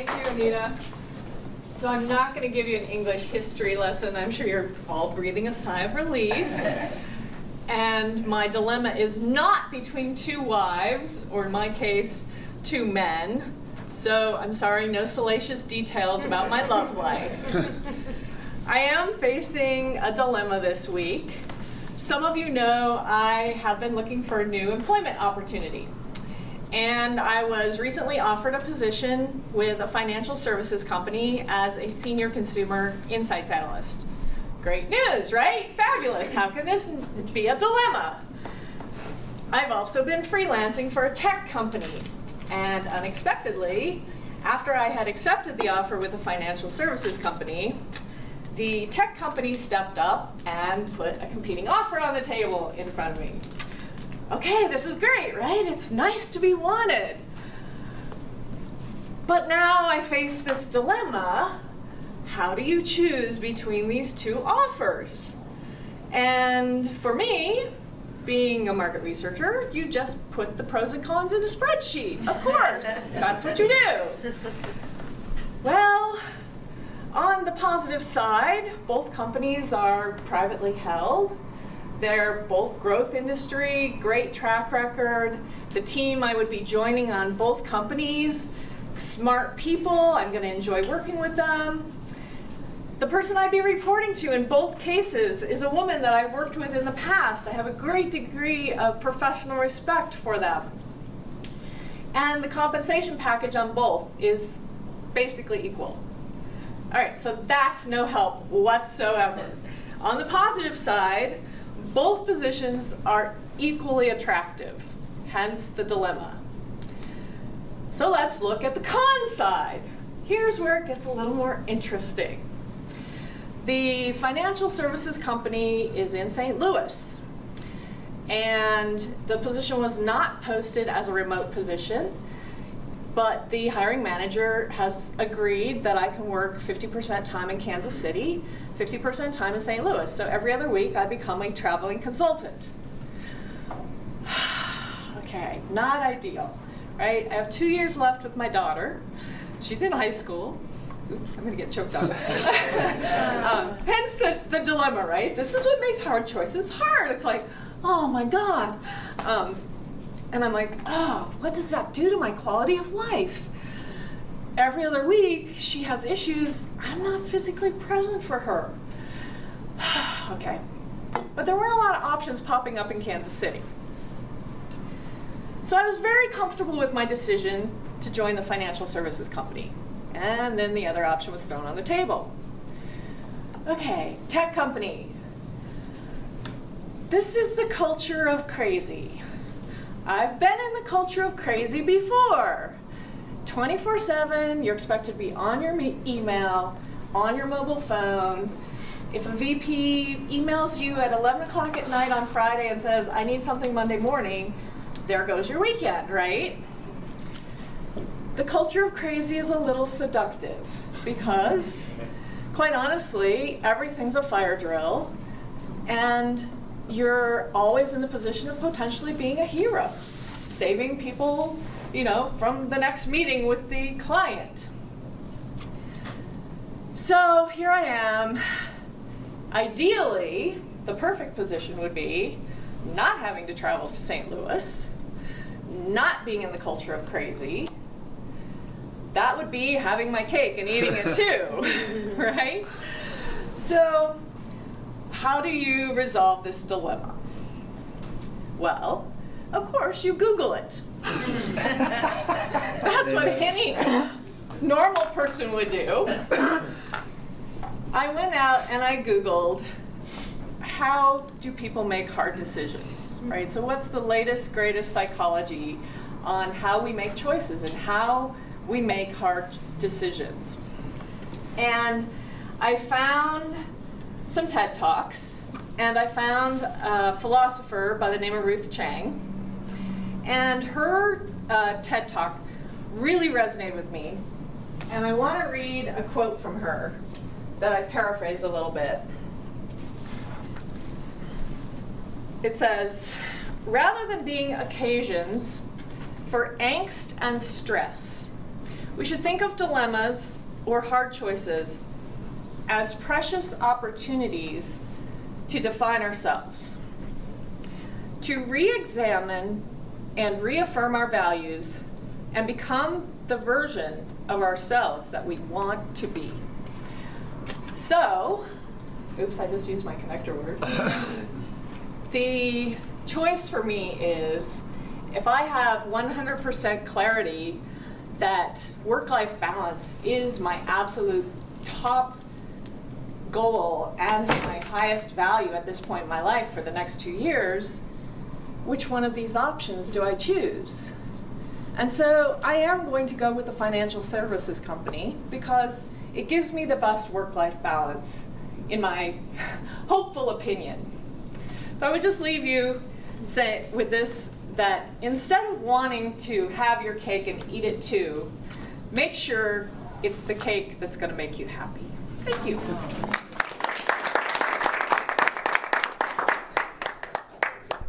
Thank you, Anita. So I'm not going to give you an English history lesson. I'm sure you're all breathing a sigh of relief. And my dilemma is not between two wives, or in my case, two men. So I'm sorry, no salacious details about my love life. I am facing a dilemma this week. Some of you know I have been looking for a new employment opportunity. And I was recently offered a position with a financial services company as a senior consumer insights analyst. Great news, right? Fabulous. How can this be a dilemma? I've also been freelancing for a tech company. And unexpectedly, after I had accepted the offer with the financial services company, the tech company stepped up and put a competing offer on the table in front of me. Okay, this is great, right? It's nice to be wanted. But now I face this dilemma. How do you choose between these two offers? And for me, being a market researcher, you just put the pros and cons in a spreadsheet. Of course, that's what you do. Well, on the positive side, both companies are privately held. They're both growth industry, great track record. The team I would be joining on both companies, smart people, I'm going to enjoy working with them. The person I'd be reporting to in both cases is a woman that I've worked with in the past. I have a great degree of professional respect for them. And the compensation package on both is basically equal. All right, so that's no help whatsoever. On the positive side, both positions are equally attractive, hence the dilemma. So let's look at the con side. Here's where it gets a little more interesting. The financial services company is in St. Louis, and the position was not posted as a remote position, but the hiring manager has agreed that I can work 50% time in Kansas City, 50% time in St. Louis. So every other week I become a traveling consultant. Okay, not ideal, right? I have 2 years left with my daughter. She's in high school. Oops, I'm gonna get choked up. Hence the dilemma, right? This is what makes hard choices hard. It's like, oh my God. And I'm like, oh, what does that do to my quality of life? Every other week, she has issues. I'm not physically present for her. Okay. But there weren't a lot of options popping up in Kansas City. So I was very comfortable with my decision to join the financial services company. And then the other option was thrown on the table. Okay, tech company. This is the culture of crazy. I've been in the culture of crazy before. 24/7, you're expected to be on your email, on your mobile phone. If a VP emails you at 11 o'clock at night on Friday and says, I need something Monday morning, there goes your weekend, right? The culture of crazy is a little seductive because, quite honestly, everything's a fire drill, and you're always in the position of potentially being a hero, saving people, you know, from the next meeting with the client. So here I am. Ideally, the perfect position would be not having to travel to St. Louis, not being in the culture of crazy. That would be having my cake and eating it too, right? So how do you resolve this dilemma? Well, of course, you Google it. That's what any normal person would do. I went out and I Googled, how do people make hard decisions, right? So what's the latest, greatest psychology on how we make choices and how we make hard decisions? And I found some TED Talks, and I found a philosopher by the name of Ruth Chang. And her TED Talk really resonated with me. And I want to read a quote from her that I paraphrase a little bit. It says, rather than being occasions for angst and stress, We should think of dilemmas or hard choices as precious opportunities to define ourselves, to re-examine and reaffirm our values and become the version of ourselves that we want to be. So, oops, I just used my connector word. The choice for me is, if I have 100% clarity that work-life balance is my absolute top goal and my highest value at this point in my life for the next 2 years, which one of these options do I choose? And so I am going to go with a financial services company because it gives me the best work-life balance, in my hopeful opinion. So I would just leave you with this, that instead of wanting to have your cake and eat it too, make sure it's the cake that's going to make you happy. Thank you.